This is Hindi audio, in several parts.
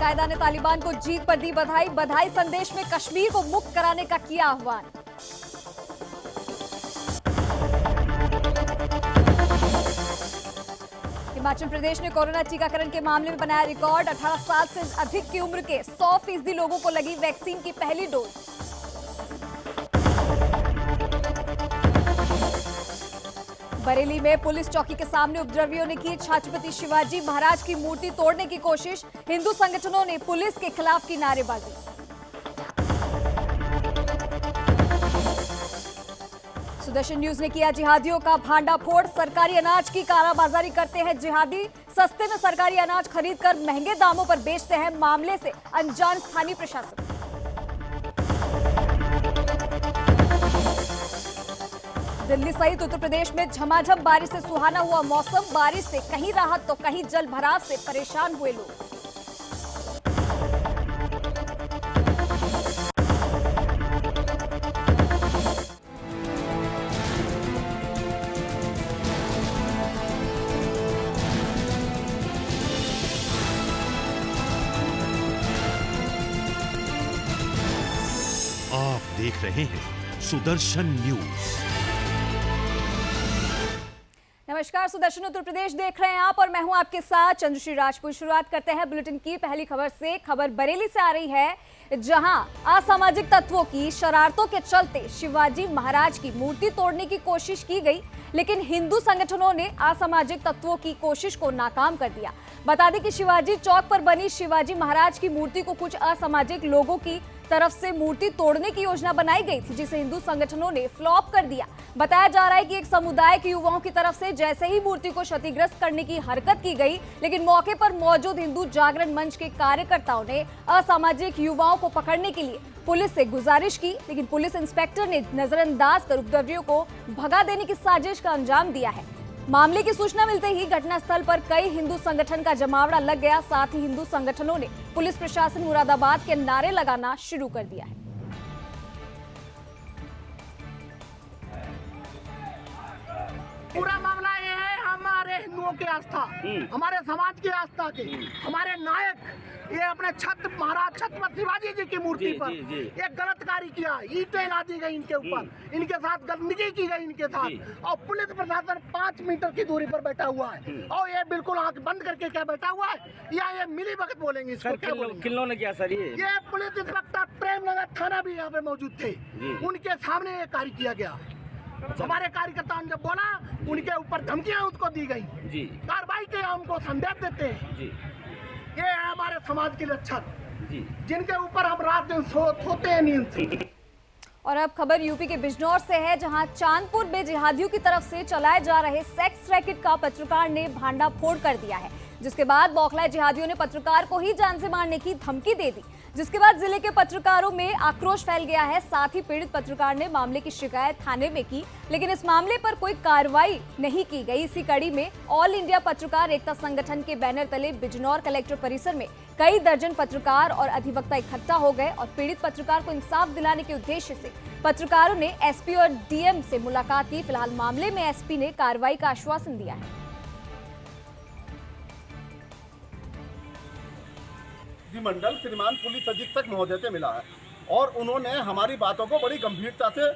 अलकायदा ने तालिबान को जीत पर दी बधाई। बधाई संदेश में कश्मीर को मुक्त कराने का किया आह्वान। हिमाचल प्रदेश ने कोरोना टीकाकरण के मामले में बनाया रिकॉर्ड। 18 साल से अधिक की उम्र के 100% लोगों को लगी वैक्सीन की पहली डोज। बरेली में पुलिस चौकी के सामने उपद्रवियों ने की छत्रपति शिवाजी महाराज की मूर्ति तोड़ने की कोशिश। हिंदू संगठनों ने पुलिस के खिलाफ की नारेबाजी। सुदर्शन न्यूज ने किया जिहादियों का भांडाफोड़। सरकारी अनाज की कालाबाजारी करते हैं जिहादी। सस्ते में सरकारी अनाज खरीदकर महंगे दामों पर बेचते हैं। मामले से अनजान स्थानीय प्रशासन। दिल्ली सहित उत्तर प्रदेश में झमाझम बारिश से सुहाना हुआ मौसम। बारिश से कहीं राहत तो कहीं जल भराव से परेशान हुए लोग। आप देख रहे हैं सुदर्शन न्यूज। नमस्कार, सुदर्शन उत्तर प्रदेश देख रहे हैं आप और मैं हूं आपके साथ चंद्रश्री राजपूत। शुरुआत करते हैं बुलेटिन की पहली खबर से। खबर बरेली से आ रही है, जहां असामाजिक तत्वों की शरारतों के चलते शिवाजी महाराज की मूर्ति तोड़ने की कोशिश की गई, लेकिन हिंदू संगठनों ने असामाजिक तत्वों की कोशिश को नाकाम कर दिया। बता दें कि शिवाजी चौक पर बनी शिवाजी महाराज की मूर्ति को कुछ असामाजिक लोगों की तरफ से मूर्ति तोड़ने की योजना बनाई गई थी, जिसे हिंदू संगठनों ने फ्लॉप कर दिया। बताया जा रहा है कि एक समुदाय के युवाओं की तरफ से जैसे ही मूर्ति को क्षतिग्रस्त करने की हरकत की गई, लेकिन मौके पर मौजूद हिंदू जागरण मंच के कार्यकर्ताओं ने असामाजिक युवाओं को पकड़ने के लिए पुलिस से गुजारिश की, लेकिन पुलिस इंस्पेक्टर ने नजरअंदाज कर उपद्रवियों को भगा देने की साजिश का अंजाम दिया है। मामले की सूचना मिलते ही घटनास्थल पर कई हिंदू संगठन का जमावड़ा लग गया। साथ ही हिंदू संगठनों ने पुलिस प्रशासन मुरादाबाद के नारे लगाना शुरू कर दिया है। पूरा मामला ये है हमारे हिंदुओं की आस्था, हमारे समाज की आस्था की, हमारे नायक ये अपने महाराज छत्रपति शिवाजी जी की मूर्ति पर एक गलत कार्य किया। ईंटें ला दी गई इनके ऊपर, इनके साथ गंदगी की गई इनके साथ, और पुलिस प्रशासन 5 मीटर की दूरी पर बैठा हुआ है और ये बिल्कुल आंख बंद करके क्या बैठा हुआ है, या ये मिली भगत बोलेंगे इसको क्या बोलेंगे? किन ने किया सर ये पुलिस इंस्पेक्टर प्रेमनगर थाना भी यहाँ पे मौजूद थे, उनके सामने ये कार्य किया गया। हमारे कार्यकर्ताओं ने जब बोला, उनके ऊपर धमकियां उसको दी गई, कार्रवाई के हमको संदेश देते हैं। ये है हमारे समाज के रक्षक, जिनके ऊपर हम रात दिन सोते हैं नींद से। और अब खबर यूपी के बिजनौर से है, जहां चांदपुर में जिहादियों की तरफ से चलाए जा रहे सेक्स रैकेट का पत्रकार ने भांडाफोड़ कर दिया है, जिसके बाद बौखलाए जिहादियों ने पत्रकार को ही जान से मारने की धमकी दे दी, जिसके बाद जिले के पत्रकारों में आक्रोश फैल गया है। साथ ही पीड़ित पत्रकार ने मामले की शिकायत थाने में की, लेकिन इस मामले पर कोई कार्रवाई नहीं की गई। इसी कड़ी में ऑल इंडिया पत्रकार एकता संगठन के बैनर तले बिजनौर कलेक्टर परिसर में कई दर्जन पत्रकार और अधिवक्ता इकट्ठा हो गए और पीड़ित पत्रकार को इंसाफ दिलाने के उद्देश्य से पत्रकारों ने एसपी और डीएम से मुलाकात की। फिलहाल मामले में एसपी ने कार्रवाई का आश्वासन दिया है। मंडल श्रीमान पुलिस अधीक्षक महोदय से मिला है और उन्होंने हमारी बातों को बड़ी गंभीरता से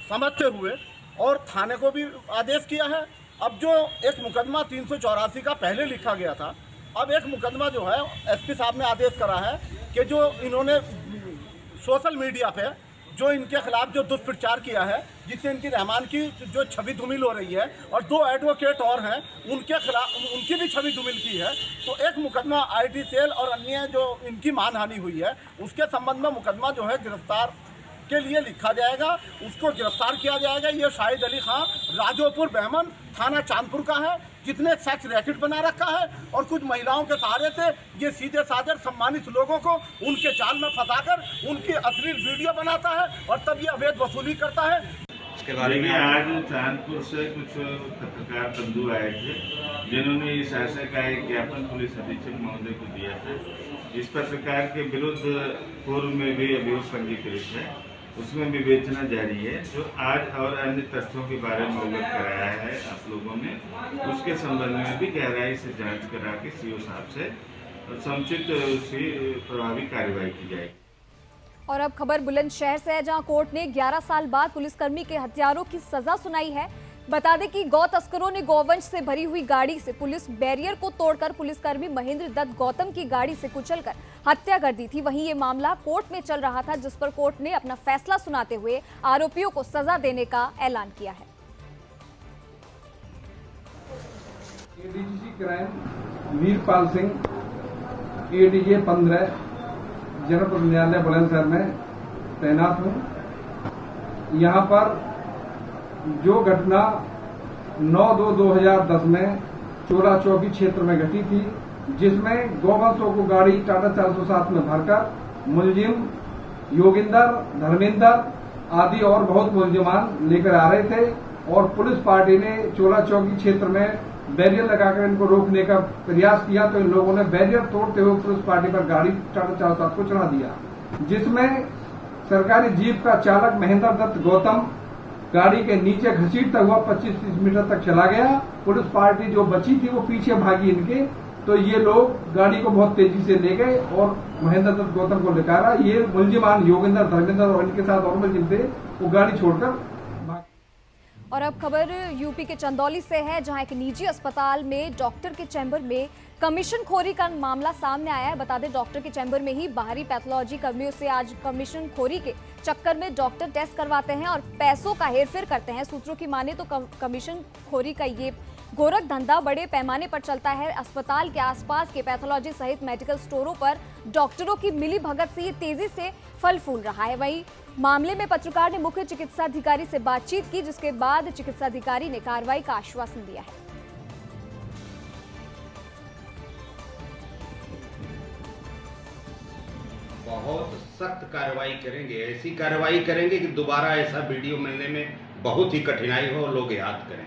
समझते हुए और थाने को भी आदेश किया है। अब जो एक मुकदमा 384 का पहले लिखा गया था, अब एक मुकदमा जो है एसपी साहब ने आदेश करा है कि जो इन्होंने सोशल मीडिया पे जो इनके खिलाफ जो दुष्प्रचार किया है, जिससे इनकी रहमान की जो छवि धूमिल हो रही है और 2 एडवोकेट और हैं उनके खिलाफ उनकी भी छवि धूमिल की है, तो एक मुकदमा आईटी सेल और अन्य जो इनकी मानहानि हुई है उसके संबंध में मुकदमा जो है गिरफ्तार के लिए लिखा जाएगा, उसको गिरफ्तार किया जाएगा। ये शाहिद अली खां राजोपुर बहमन थाना चांदपुर का है, जितने सेक्स रैकेट बना रखा है और कुछ महिलाओं के सहारे से ये सीधे साधे सम्मानित लोगों को उनके जाल में फंसाकर उनकी अश्लील वीडियो बनाता है और तब ये अवैध वसूली करता है। इसके बारे में आज चांदपुर से कुछ पत्रकार बंधु आए थे, जिन्होंने इस आशय का एक ज्ञापन पुलिस अधीक्षक महोदय को दिया था। इस पत्रकार के विरुद्ध पूर्व में भी अभियोग पंजीकृत है, उसमें विवेचना जारी है। जो आज और अन्य तथ्यों के बारे में अवगत कराया है आप लोगों ने, उसके संबंध में भी गहराई से जांच करा के सीओ साहब से समुचित उसकी प्रभावी कार्रवाई की जाएगी। और अब खबर बुलंदशहर से है, जहां कोर्ट ने 11 साल बाद पुलिसकर्मी के हत्यारों की सजा सुनाई है। बता दें कि गौ तस्करों ने गौवंश से भरी हुई गाड़ी से पुलिस बैरियर को तोड़कर पुलिसकर्मी महेंद्र दत्त गौतम की गाड़ी से कुचलकर हत्या कर दी थी। वहीं ये मामला कोर्ट में चल रहा था, जिस पर कोर्ट ने अपना फैसला सुनाते हुए आरोपियों को सजा देने का ऐलान किया है। ADGC crime Veerpal Singh, ADJ 15, जनपद न्यायालय बुलंदशहर में तैनात हूँ। यहाँ पर जो घटना 9/2/2010 में चोला चौकी क्षेत्र में घटी थी, जिसमें गौवंशों को गाड़ी टाटा 407 में भरकर मुलजिम योगिंदर, धर्मेंद्र आदि और बहुत मुलजिमान लेकर आ रहे थे और पुलिस पार्टी ने चोला चौकी क्षेत्र में बैरियर लगाकर इनको रोकने का प्रयास किया, तो इन लोगों ने बैरियर तोड़ते हुए पुलिस पार्टी पर गाड़ी टाटा 407 को चढ़ा दिया, जिसमें सरकारी जीप का चालक महेंद्र दत्त गौतम गाड़ी के नीचे घसीटता हुआ 25-30 मीटर तक चला गया। पुलिस पार्टी जो बची थी वो पीछे भागी इनके, तो ये लोग गाड़ी को बहुत तेजी से ले गए और महेंद्र दत्त गौतम को निकाला। ये मुलजिमान योगिंदर, धर्मेंद्र और इनके साथ और मुलजिम थे, वो गाड़ी छोड़कर। और अब खबर यूपी के चंदौली से है, जहां एक निजी अस्पताल में डॉक्टर के चैम्बर में कमीशन खोरी का मामला सामने आया है। बता दें, डॉक्टर के चैम्बर में ही बाहरी पैथोलॉजी कर्मियों से आज कमीशन खोरी के चक्कर में डॉक्टर टेस्ट करवाते हैं और पैसों का हेरफेर करते हैं। सूत्रों की माने तो कमीशन खोरी का ये गोरख धंधा बड़े पैमाने पर चलता है। अस्पताल के आसपास के पैथोलॉजी सहित मेडिकल स्टोरों पर डॉक्टरों की मिली भगत से ये तेजी से फल फूल रहा है। वहीं मामले में पत्रकार ने मुख्य चिकित्सा अधिकारी से बातचीत की, जिसके बाद चिकित्सा अधिकारी ने कार्रवाई का आश्वासन दिया है। बहुत सख्त कार्रवाई करेंगे, ऐसी कार्रवाई करेंगे कि दोबारा ऐसा वीडियो मिलने में बहुत ही कठिनाई हो, लोग याद करें।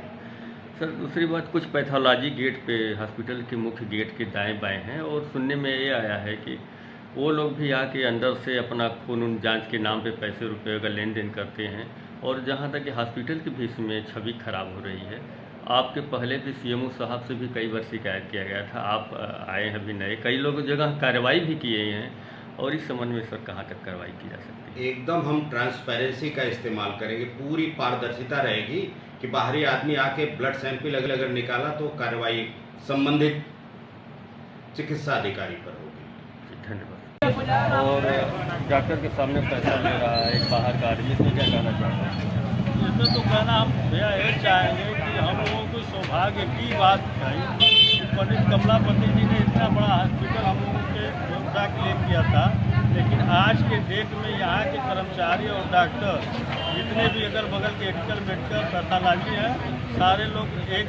सर, दूसरी बात, कुछ पैथोलॉजी गेट पे हॉस्पिटल के मुख्य गेट के दाएं बाएं हैं और सुनने में ये आया है कि वो लोग भी आके अंदर से अपना खून जांच के नाम पे पैसे रुपए का लेन देन करते हैं और जहाँ तक कि हॉस्पिटल की भी इसमें छवि खराब हो रही है। आपके पहले भी सीएमओ साहब से भी कई बार शिकायत किया गया था, आप आए हैं अभी नए, कई लोग जगह कार्रवाई भी किए हैं और इस संबंध में सर कहाँ तक कार्रवाई की जा सकती है? एकदम हम ट्रांसपेरेंसी का इस्तेमाल करेंगे, पूरी पारदर्शिता रहेगी कि बाहरी आदमी आके ब्लड सैंपल अगर निकाला तो कार्रवाई संबंधित चिकित्सा अधिकारी पर होगी। धन्यवाद। और डॉक्टर के सामने पैसा ले रहा है एक बाहर का आदमी, इसमें क्या कहना चाहते हैं? इसमें तो कहना हम भैया ये चाहेंगे कि हम लोगों को सौभाग्य की बात है, पंडित कमलापति जी ने इतना बड़ा हॉस्पिटल हम लोगों के व्यवसाय के लिए किया था, लेकिन आज के डेट में यहाँ के कर्मचारी और डॉक्टर जितने भी अगल बगल के मेडिकल पैथोलॉजी हैं, सारे लोग एक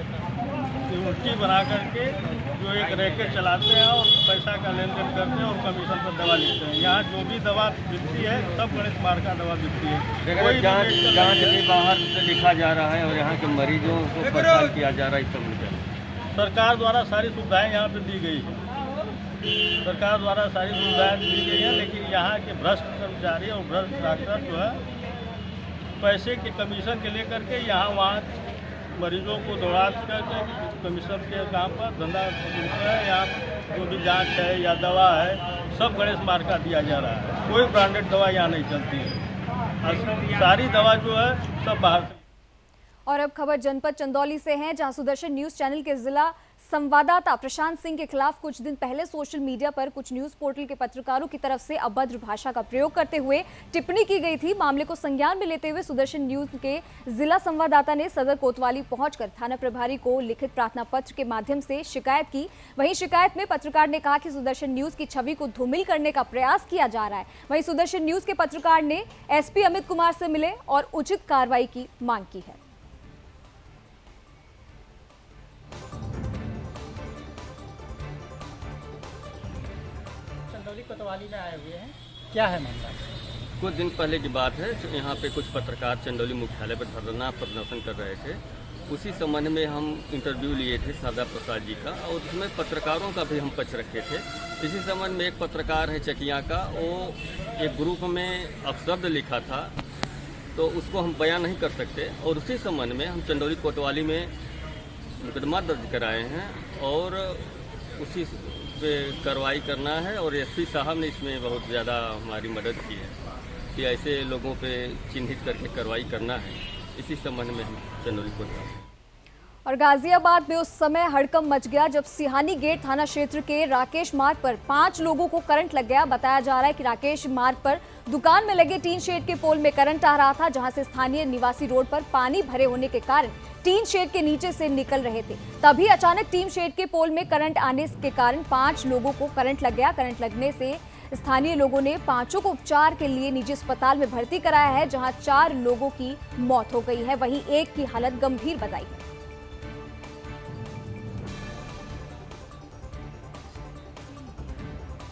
यूनिटी बना करके जो एक रैकेट चलाते हैं और पैसा का लेन देन करते हैं और कमीशन पर दवा लिखते हैं। यहाँ जो भी दवा बिकती है सब गणेश मार का दवा बिकती है। कोई जांच भी बाहर से लिखा जा रहा है और यहाँ के मरीजों को परेशान किया जा रहा है, इस सब सरकार द्वारा सारी सुविधाएं यहाँ पे दी गई है, सरकार द्वारा सारी सुविधाएं दी गई हैं, लेकिन यहाँ के भ्रष्ट कर्मचारी और भ्रष्ट डॉक्टर जो है पैसे के कमीशन के लेकर के यहाँ वहाँ मरीजों को दौड़ा करके कमीशन के काम पर धंधा है। यहाँ जो भी जांच है या दवा है सब गणेश मार का दिया जा रहा है, कोई ब्रांडेड दवा यहाँ नहीं चलती है, सारी दवा जो है सब बाहर से। और अब खबर जनपद चंदौली से है, जहां सुदर्शन न्यूज चैनल के जिला संवाददाता प्रशांत सिंह के खिलाफ कुछ दिन पहले सोशल मीडिया पर कुछ न्यूज पोर्टल के पत्रकारों की तरफ से अभद्र भाषा का प्रयोग करते हुए टिप्पणी की गई थी। मामले को संज्ञान में लेते हुए सुदर्शन न्यूज के जिला संवाददाता ने सदर कोतवाली पहुंचकर थाना प्रभारी को लिखित प्रार्थना पत्र के माध्यम से शिकायत की। वहीं शिकायत में पत्रकार ने कहा कि सुदर्शन न्यूज की छवि को धूमिल करने का प्रयास किया जा रहा है। वहीं सुदर्शन न्यूज के पत्रकार ने एसपी अमित कुमार से मिले और उचित कार्रवाई की मांग की है। कोतवाली में आए हुए हैं, क्या है मामला? कुछ दिन पहले की बात है, यहाँ पे कुछ पत्रकार चंदौली मुख्यालय पर धरना प्रदर्शन कर रहे थे। उसी संबंध में हम इंटरव्यू लिए थे सादा प्रसाद जी का और उसमें पत्रकारों का भी हम पक्ष रखे थे। इसी संबंध में एक पत्रकार है चकिया का, वो एक ग्रुप में अपशब्द लिखा था तो उसको हम बयान नहीं कर सकते और उसी संबंध में हम चंदौली कोतवाली में मुकदमा दर्ज कराए हैं और उसी पे कार्रवाई करना है और एसपी साहब ने इसमें बहुत ज़्यादा हमारी मदद की है कि ऐसे लोगों पे चिन्हित करके कार्रवाई करना है। इसी संबंध में हम चंदौली को था। और गाजियाबाद में उस समय हड़कंप मच गया जब सिहानी गेट थाना क्षेत्र के राकेश मार्ग पर 5 लोगों को करंट लग गया। बताया जा रहा है कि राकेश मार्ग पर दुकान में लगे टीन शेड के पोल में करंट आ रहा था, जहां से स्थानीय निवासी रोड पर पानी भरे होने के कारण टीन शेड के नीचे से निकल रहे थे। तभी अचानक टीन शेड के पोल में करंट आने के कारण 5 लोगों को करंट लग गया। करंट लगने से स्थानीय लोगों ने 5 को उपचार के लिए निजी अस्पताल में भर्ती कराया है, जहां 4 लोगों की मौत हो गई है, वहीं एक की हालत गंभीर बताई है।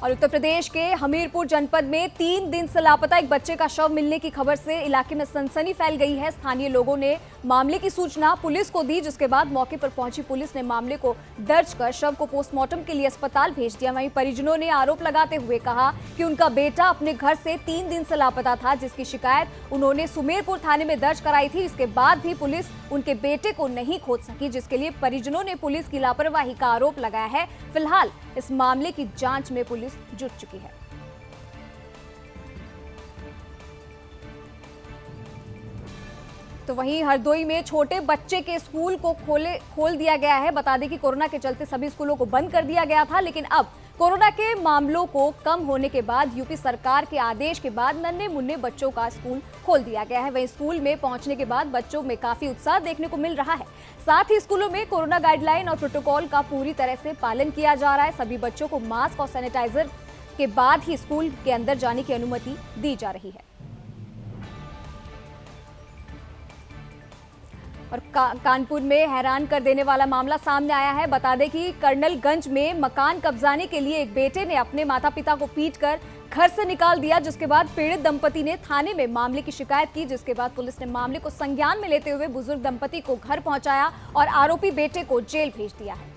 और उत्तर प्रदेश के हमीरपुर जनपद में 3 दिन से लापता एक बच्चे का शव मिलने की खबर से इलाके में सनसनी फैल गई है। स्थानीय लोगों ने मामले की सूचना पुलिस को दी, जिसके बाद मौके पर पहुंची पुलिस ने मामले को दर्ज कर शव को पोस्टमार्टम के लिए अस्पताल भेज दिया। वहीं परिजनों ने आरोप लगाते हुए कहा कि उनका बेटा अपने घर से 3 दिन से लापता था, जिसकी शिकायत उन्होंने सुमेरपुर थाने में दर्ज कराई थी। इसके बाद भी पुलिस उनके बेटे को नहीं खोज सकी, जिसके लिए परिजनों ने पुलिस की लापरवाही का आरोप लगाया है। फिलहाल इस मामले की जांच में पुलिस जुट चुकी है। तो वहीं हरदोई में छोटे बच्चे के स्कूल को खोल दिया गया है। बता दें कि कोरोना के चलते सभी स्कूलों को बंद कर दिया गया था, लेकिन अब कोरोना के मामलों को कम होने के बाद यूपी सरकार के आदेश के बाद नन्हे मुन्ने बच्चों का स्कूल खोल दिया गया है। वहीं स्कूल में पहुंचने के बाद बच्चों में काफी उत्साह देखने को मिल रहा है। साथ ही स्कूलों में कोरोना गाइडलाइन और प्रोटोकॉल का पूरी तरह से पालन किया जा रहा है। सभी बच्चों को मास्क और सैनिटाइजर के बाद ही स्कूल के अंदर जाने की अनुमति दी जा रही है। और कानपुर में हैरान कर देने वाला मामला सामने आया है। बता दें कि कर्नलगंज में मकान कब्जाने के लिए एक बेटे ने अपने माता पिता को पीटकर घर से निकाल दिया, जिसके बाद पीड़ित दंपति ने थाने में मामले की शिकायत की, जिसके बाद पुलिस ने मामले को संज्ञान में लेते हुए बुजुर्ग दंपति को घर पहुंचाया और आरोपी बेटे को जेल भेज दिया है।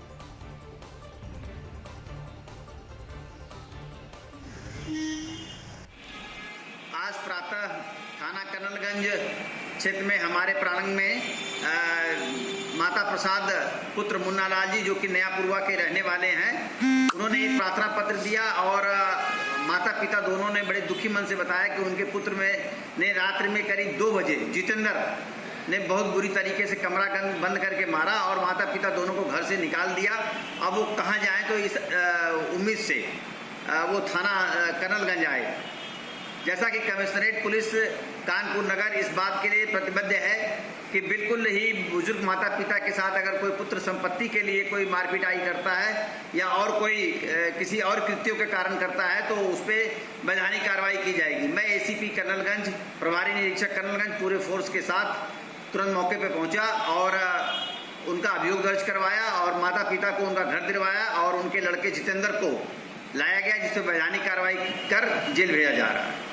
आज प्रातः थाना कर्नलगंज क्षेत्र में हमारे प्रांगण में माता प्रसाद पुत्र मुन्ना लाल जी, जो कि नयापुरवा के रहने वाले हैं, उन्होंने एक प्रार्थना पत्र दिया और माता पिता दोनों ने बड़े दुखी मन से बताया कि उनके पुत्र ने रात्रि में करीब 2 बजे जितेंद्र ने बहुत बुरी तरीके से कमरा बंद करके मारा और माता पिता दोनों को घर से निकाल दिया। अब वो कहाँ जाएं, तो इस उम्मीद से वो थाना कर्नलगंज आए। जैसा कि कमिश्नरेट पुलिस कानपुर नगर इस बात के लिए प्रतिबद्ध है कि बिल्कुल ही बुजुर्ग माता पिता के साथ अगर कोई पुत्र संपत्ति के लिए कोई मारपीटाई करता है या और कोई किसी और कृत्यों के कारण करता है तो उस पर वैधानिक कार्रवाई की जाएगी। मैं एसीपी कर्नलगंज, प्रभारी निरीक्षक कर्नलगंज पूरे फोर्स के साथ तुरंत मौके पर पहुंचा और उनका अभियोग दर्ज करवाया और माता पिता को उनका घर दिलवाया और उनके लड़के जितेंद्र को लाया गया, जिस पर वैधानिक कार्रवाई कर जेल भेजा जा रहा है।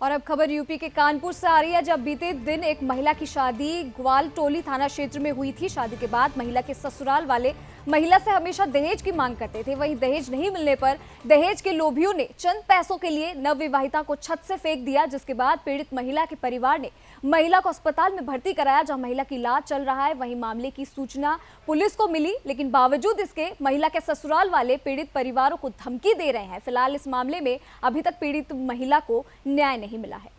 और अब खबर यूपी के कानपुर से आ रही है, जब बीते दिन एक महिला की शादी ग्वालटोली थाना क्षेत्र में हुई थी। शादी के बाद महिला के ससुराल वाले महिला से हमेशा दहेज की मांग करते थे। वहीं दहेज नहीं मिलने पर दहेज के लोभियों ने चंद पैसों के लिए नवविवाहिता को छत से फेंक दिया, जिसके बाद पीड़ित महिला के परिवार ने महिला को अस्पताल में भर्ती कराया, जहां महिला की इलाज चल रहा है। वहीं मामले की सूचना पुलिस को मिली, लेकिन बावजूद इसके महिला के ससुराल वाले पीड़ित परिवारों को धमकी दे रहे हैं। फिलहाल इस मामले में अभी तक पीड़ित महिला को न्याय नहीं मिला है।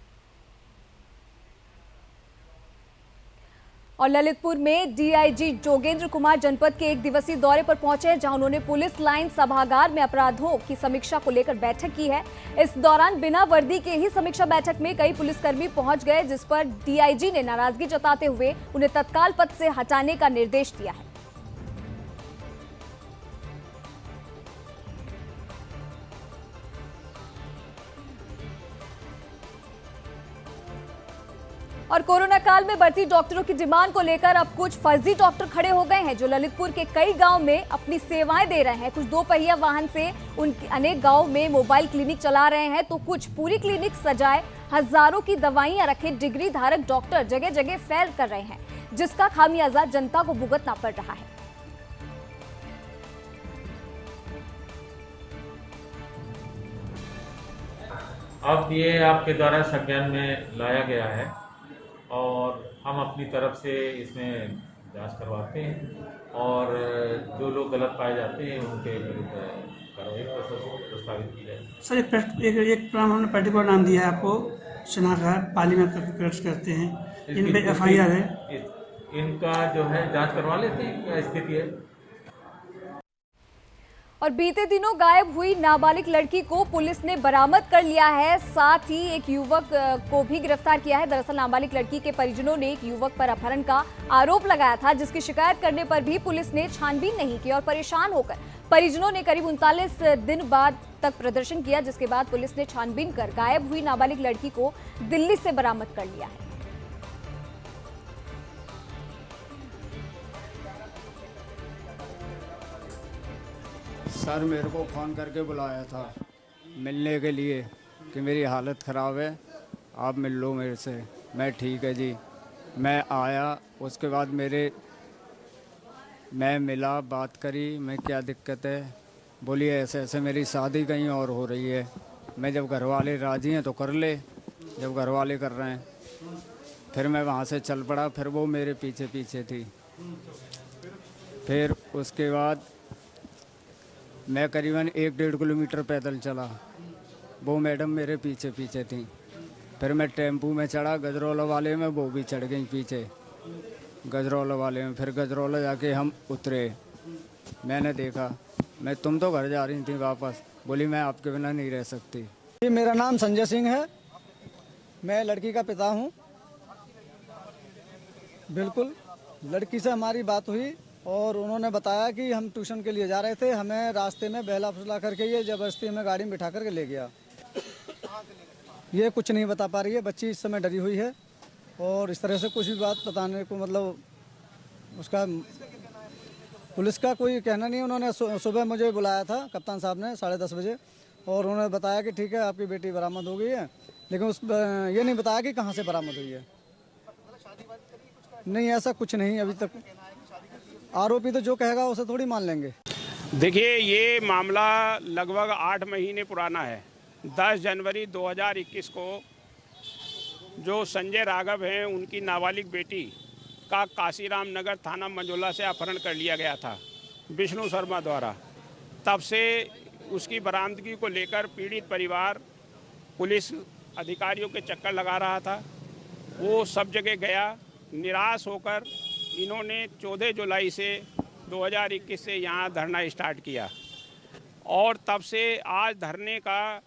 और ललितपुर में डीआईजी जोगेंद्र कुमार जनपद के 1 दिवसीय दौरे पर पहुंचे, जहां उन्होंने पुलिस लाइन सभागार में अपराधों की समीक्षा को लेकर बैठक की है। इस दौरान बिना वर्दी के ही समीक्षा बैठक में कई पुलिसकर्मी पहुंच गए, जिस पर डीआईजी ने नाराजगी जताते हुए उन्हें तत्काल पद से हटाने का निर्देश दिया है। और कोरोना काल में बढ़ती डॉक्टरों की डिमांड को लेकर अब कुछ फर्जी डॉक्टर खड़े हो गए हैं, जो ललितपुर के कई गांव में अपनी सेवाएं दे रहे हैं। कुछ 2 पहिया वाहन से उनके अनेक गांव में मोबाइल क्लिनिक चला रहे हैं, तो कुछ पूरी क्लिनिक सजाए हजारों की दवाइयां रखे डिग्री धारक डॉक्टर जगह जगह फैल कर रहे हैं, जिसका खामियाजा जनता को भुगतना पड़ रहा है। अब ये आपके द्वारा संज्ञान में लाया गया है और हम अपनी तरफ से इसमें जांच करवाते हैं और जो लोग गलत पाए जाते हैं उनके विरुद्ध कार्रवाई प्रस्तावित की जाए। सर एक हमने पर्टिकुलर नाम दिया है आपको, शनाख्त पाली में प्रकट करते हैं, इन पे FIR है। इनका जो है जांच करवा लेते हैं क्या स्थिति है। और बीते दिनों गायब हुई नाबालिग लड़की को पुलिस ने बरामद कर लिया है, साथ ही एक युवक को भी गिरफ्तार किया है। दरअसल नाबालिग लड़की के परिजनों ने एक युवक पर अपहरण का आरोप लगाया था, जिसकी शिकायत करने पर भी पुलिस ने छानबीन नहीं की और परेशान होकर परिजनों ने करीब 39 दिन बाद तक प्रदर्शन किया, जिसके बाद पुलिस ने छानबीन कर गायब हुई नाबालिग लड़की को दिल्ली से बरामद कर लिया है। सर मेरे को फ़ोन करके बुलाया था मिलने के लिए कि मेरी हालत ख़राब है, आप मिल लो मेरे से। मैं ठीक है जी। मैं आया, उसके बाद मैं मिला, बात करी, मैं क्या दिक्कत है, बोली ऐसे ऐसे मेरी शादी कहीं और हो रही है। मैं जब घर वाले राज़ी हैं तो कर ले, जब घर वाले कर रहे हैं। फिर मैं वहाँ से चल पड़ा, फिर वो मेरे पीछे पीछे थी। फिर उसके बाद मैं करीबन 1-1.5 किलोमीटर पैदल चला, वो मैडम मेरे पीछे पीछे थी। फिर मैं टेम्पू में चढ़ा गजरौला वाले में, वो भी चढ़ गई पीछे गजरौला वाले में। फिर गजरौला जाके हम उतरे, मैंने देखा तुम तो घर जा रही थी वापस, बोली मैं आपके बिना नहीं रह सकती। जी मेरा नाम संजय सिंह है, मैं लड़की का पिता हूँ। बिल्कुल लड़की से हमारी बात हुई और उन्होंने बताया कि हम ट्यूशन के लिए जा रहे थे, हमें रास्ते में बहला फुसला करके ये ज़बरदस्ती हमें गाड़ी में बिठा करके ले गया। ये कुछ नहीं बता पा रही है, बच्ची इस समय डरी हुई है और इस तरह से कुछ भी बात बताने को मतलब उसका पुलिस का कोई कहना नहीं है। उन्होंने सुबह मुझे बुलाया था कप्तान साहब ने 10:30 बजे और उन्होंने बताया कि ठीक है आपकी बेटी बरामद हो गई है, लेकिन ये नहीं बताया कि कहाँ से बरामद हुई है। नहीं ऐसा कुछ नहीं अभी तक। आरोपी तो जो कहेगा उसे थोड़ी मान लेंगे। देखिए ये मामला लगभग 8 महीने पुराना है। 10 जनवरी 2021 को जो संजय राघव हैं उनकी नाबालिग बेटी का काशीराम नगर थाना मंझोला से अपहरण कर लिया गया था विष्णु शर्मा द्वारा। तब से उसकी बरामदगी को लेकर पीड़ित परिवार पुलिस अधिकारियों के चक्कर लगा रहा था। वो सब जगह गया, निराश होकर इन्होंने 14 जुलाई से 2021 से यहाँ धरना स्टार्ट किया और तब से आज धरने का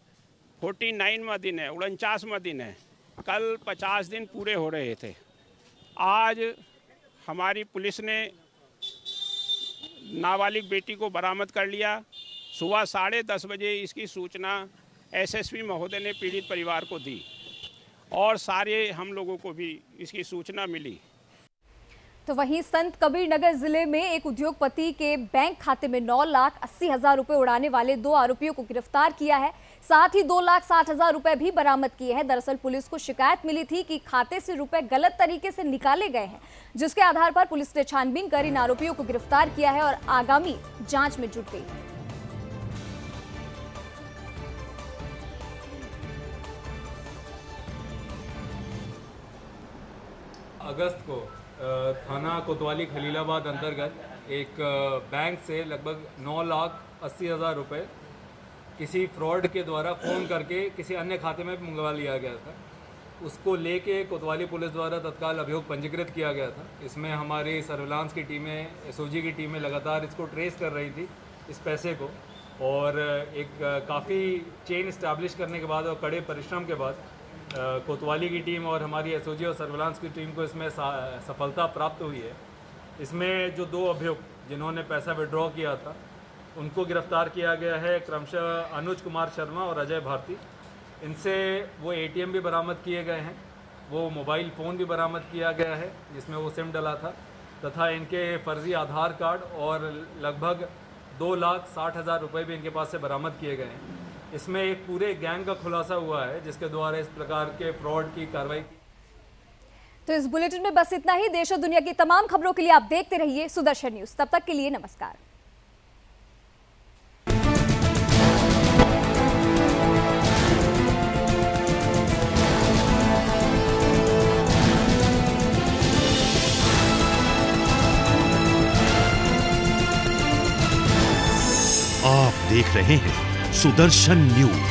49वां दिन है, 49वां दिन है। कल 50 दिन पूरे हो रहे थे। आज हमारी पुलिस ने नाबालिग बेटी को बरामद कर लिया। सुबह 10:30 बजे इसकी सूचना SSP महोदय ने पीड़ित परिवार को दी और सारे हम लोगों को भी इसकी सूचना मिली। तो वहीं संत कबीर नगर जिले में एक उद्योगपति के बैंक खाते में 9,80,000 रुपए उड़ाने वाले 2 आरोपियों को गिरफ्तार किया है। साथ ही 2,60,000 रुपए भी बरामद किए हैं। दरअसल पुलिस को शिकायत मिली थी कि खाते से रुपए गलत तरीके से निकाले गए हैं, जिसके आधार पर पुलिस ने छानबीन कर इन आरोपियों को गिरफ्तार किया है और आगामी जांच में जुट गई है। अगस्त को थाना कोतवाली खलीलाबाद अंतर्गत एक बैंक से लगभग 9,80,000 रुपये किसी फ्रॉड के द्वारा फ़ोन करके किसी अन्य खाते में मंगवा लिया गया था। उसको लेके कोतवाली पुलिस द्वारा तत्काल अभियोग पंजीकृत किया गया था। इसमें हमारी सर्विलांस की टीमें, SOG की टीमें लगातार इसको ट्रेस कर रही थी इस पैसे को, और एक काफ़ी चेन इस्टेब्लिश करने के बाद और कड़े परिश्रम के बाद कोतवाली की टीम और हमारी SOG और सर्विलांस की टीम को इसमें सफलता प्राप्त हुई है। इसमें जो 2 अभियुक्त जिन्होंने पैसा विड्रॉ किया था उनको गिरफ्तार किया गया है, क्रमशः अनुज कुमार शर्मा और अजय भारती। इनसे वो ATM भी बरामद किए गए हैं, वो मोबाइल फ़ोन भी बरामद किया गया है जिसमें वो सिम डला था, तथा इनके फर्जी आधार कार्ड और लगभग 2,60,000 रुपये भी इनके पास से बरामद किए गए हैं। इसमें एक पूरे गैंग का खुलासा हुआ है जिसके द्वारा इस प्रकार के फ्रॉड की कार्रवाई की। तो इस बुलेटिन में बस इतना ही। देश और दुनिया की तमाम खबरों के लिए आप देखते रहिए सुदर्शन न्यूज। तब तक के लिए नमस्कार। आप देख रहे हैं सुदर्शन न्यूज।